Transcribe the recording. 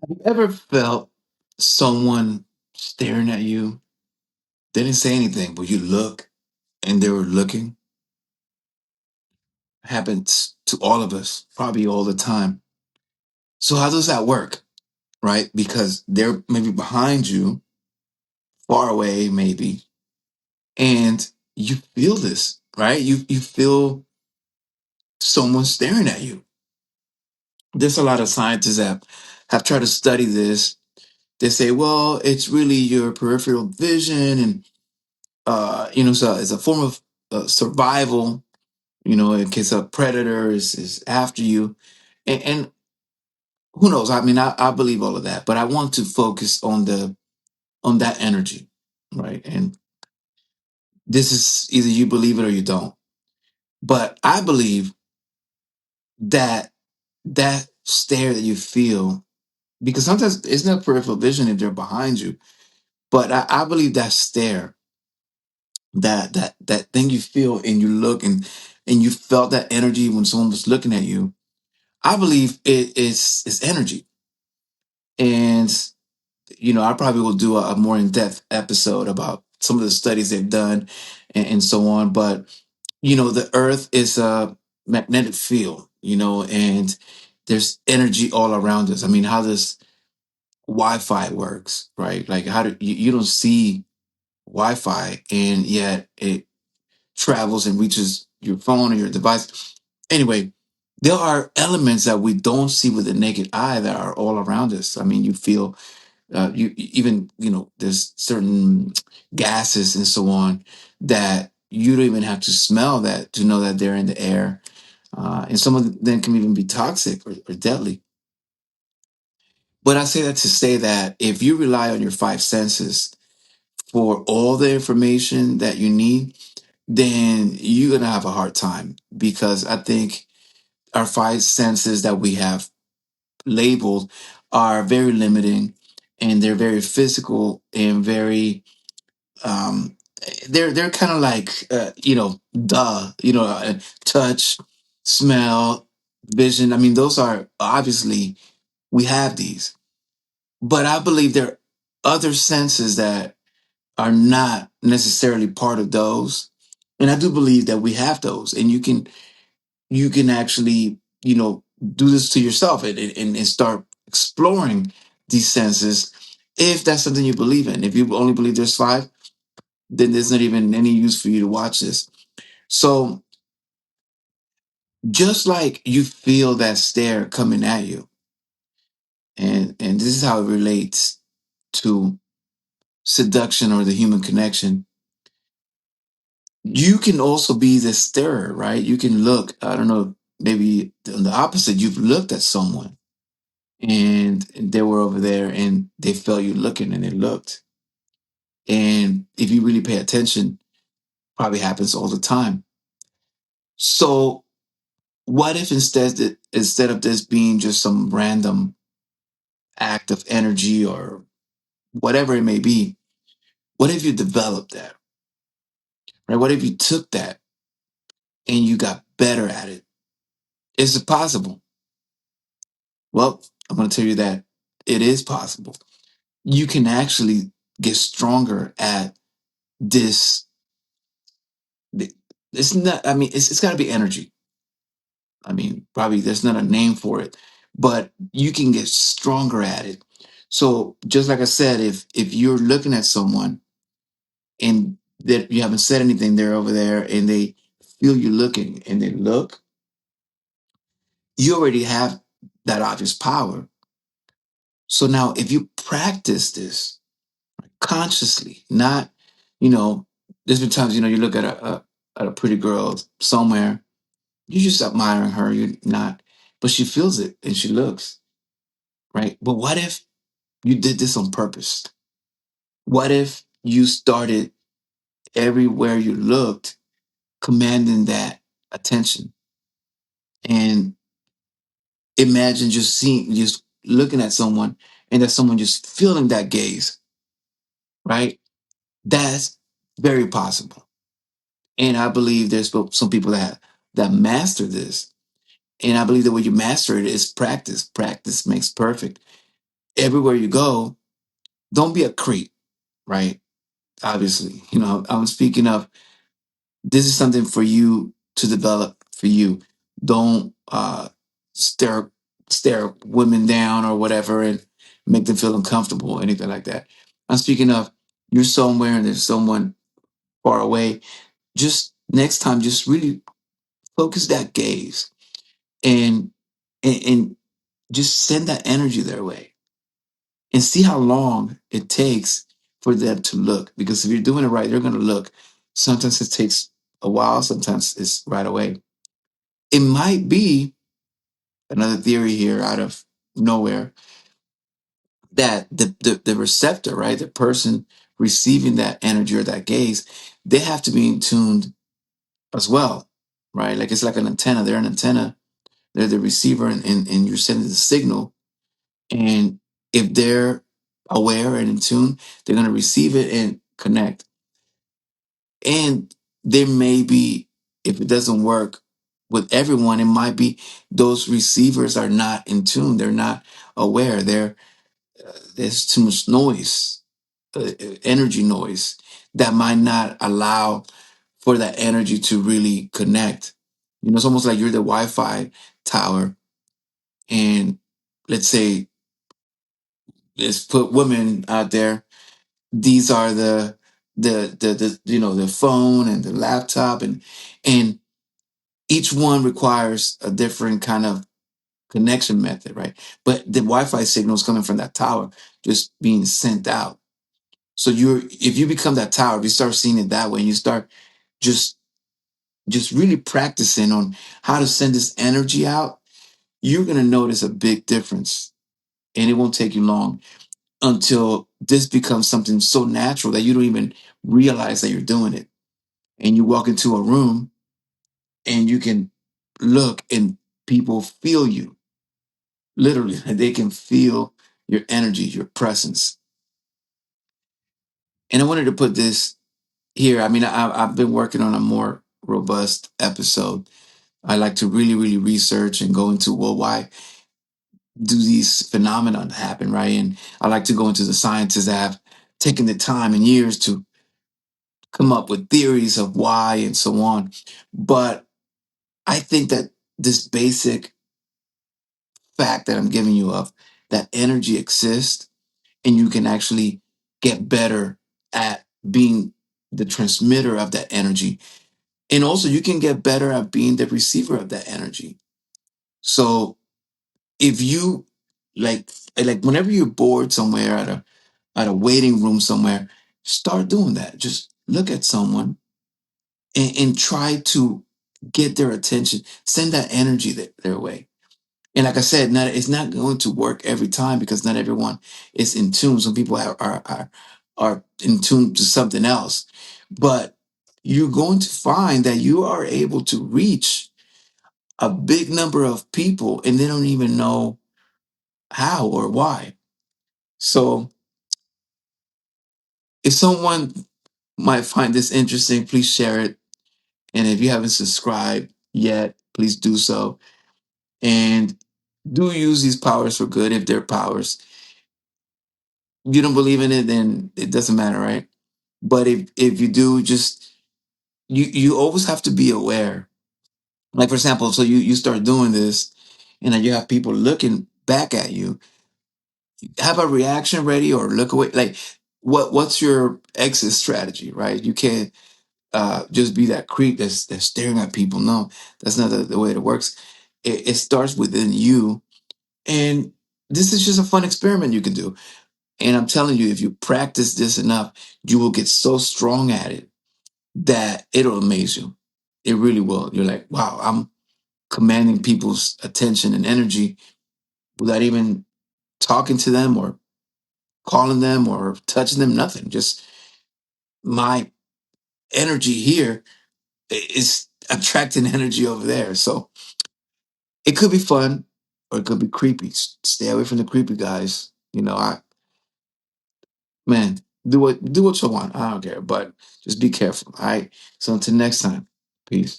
Have you ever felt someone staring at you? They didn't say anything, but you look and they were looking? Happens to all of us, probably all the time. So how does that work? Right? Because they're maybe behind you, far away, maybe, and you feel this, right? You feel someone staring at you. There's a lot of scientists that have tried to study this. They say, well, it's really your peripheral vision, and so it's a form of survival. In case a predator is after you, and who knows? I mean, I believe all of that, but I want to focus on that energy, right? And this is either you believe it or you don't. But I believe that that stare that you feel, because sometimes it's not peripheral vision if they're behind you, but I believe that stare, that thing you feel and you look and you felt that energy when someone was looking at you. I believe it's energy, and I probably will do a more in depth episode about some of the studies they've done and so on. But the Earth is a magnetic field, and there's energy all around us. I mean, how does Wi-Fi works, right? Like, how do you don't see Wi-Fi, and yet it travels and reaches your phone or your device. Anyway, there are elements that we don't see with the naked eye that are all around us. I mean, you feel even there's certain gases and so on that you don't even have to smell that to know that they're in the air, and some of them can even be toxic or deadly. But I say that to say that if you rely on your five senses for all the information that you need, then you're gonna have a hard time, because I think our five senses that we have labeled are very limiting, and they're very physical and very um they're kind of like touch, smell, vision. I mean, those are obviously, we have these, but I believe there are other senses that are not necessarily part of those, and I do believe that we have those, and you can actually do this to yourself, and start exploring these senses, if that's something you believe in. If you only believe there's five, then there's not even any use for you to watch this. So just like you feel that stare coming at you, and this is how it relates to seduction or the human connection, you can also be the starer, right? You can look, I don't know, maybe on the opposite, you've looked at someone and they were over there and they felt you looking and they looked. And if you really pay attention, probably happens all the time. So what if instead of this being just some random act of energy or whatever it may be, what if you developed that? Right? What if you took that and you got better at it? Is it possible? Well, I'm going to tell you that it is possible. You can actually get stronger at this. It's not, I mean, it's got to be energy. I mean, probably there's not a name for it, but you can get stronger at it. So just like I said, if you're looking at someone and that you haven't said anything, they're over there and they feel you looking and they look, you already have that obvious power. So now if you practice this consciously, not, you know, there's been times, you look at a pretty girl somewhere, you're just admiring her, you're not, but she feels it and she looks, right? But what if you did this on purpose? What if you started everywhere you looked, commanding that attention, and imagine just looking at someone, and that someone just feeling that gaze, right? That's very possible. And I believe there's some people that master this. And I believe the way you master it is practice. Practice makes perfect. everywhere you go, don't be a creep, right? Obviously, I'm speaking of, this is something for you to develop for you. Don't stare stare women down or whatever and make them feel uncomfortable or anything like that. I'm speaking of, you're somewhere and there's someone far away. Just next time, just really focus that gaze and and just send that energy their way and see how long it takes for them to look. Because if you're doing it right, they're going to look. Sometimes it takes a while, sometimes it's right away. It might be another theory here out of nowhere that the receptor, right, the person receiving that energy or that gaze, they have to be in tuned as well, right? Like it's like an antenna. They're an antenna, they're the receiver, and you're sending the signal. And if they're aware and in tune, they're going to receive it and connect. And there may be, if it doesn't work with everyone, it might be those receivers are not in tune. They're not aware. There's too much noise, energy noise, that might not allow for that energy to really connect. It's almost like you're the Wi-Fi tower, and let's say, let's put women out there. These are the phone and the laptop, and each one requires a different kind of connection method, right? But the Wi-Fi signal is coming from that tower, just being sent out. So if you become that tower, if you start seeing it that way, and you start just just really practicing on how to send this energy out, you're gonna notice a big difference, and it won't take you long until this becomes something so natural that you don't even realize that you're doing it. And you walk into a room and you can look and people feel you. Literally, they can feel your energy, your presence. And I wanted to put this here. I mean, I've been working on a more robust episode. I like to really, really research and go into, well, why do these phenomena happen, right? And I like to go into the scientists that have taken the time and years to come up with theories of why and so on. But I think that this basic fact that I'm giving you of that energy exists, and you can actually get better at being the transmitter of that energy. And also you can get better at being the receiver of that energy. So if you like whenever you're bored somewhere at a waiting room somewhere, start doing that. Just look at someone and try to get their attention. Send that energy their way. And like I said, it's not going to work every time because not everyone is in tune. Some people are in tune to something else. But you're going to find that you are able to reach a big number of people and they don't even know how or why. So if someone might find this interesting, please share it. And if you haven't subscribed yet, please do so. And do use these powers for good if they're powers. You don't believe in it, then it doesn't matter, right? But if you do, just you always have to be aware. Like for example, so you start doing this, and then you have people looking back at you. Have a reaction ready or look away. Like what's your exit strategy, right? You can't just be that creep that's staring at people. No, that's not the way it works. It starts within you, and this is just a fun experiment you can do. And I'm telling you, if you practice this enough, you will get so strong at it that it'll amaze you. It really will. You're like, wow, I'm commanding people's attention and energy without even talking to them or calling them or touching them, nothing. Just my energy here is attracting energy over there. So it could be fun or it could be creepy. Stay away from the creepy guys. Man, do what you want. I don't care, but just be careful. All right. So until next time, peace.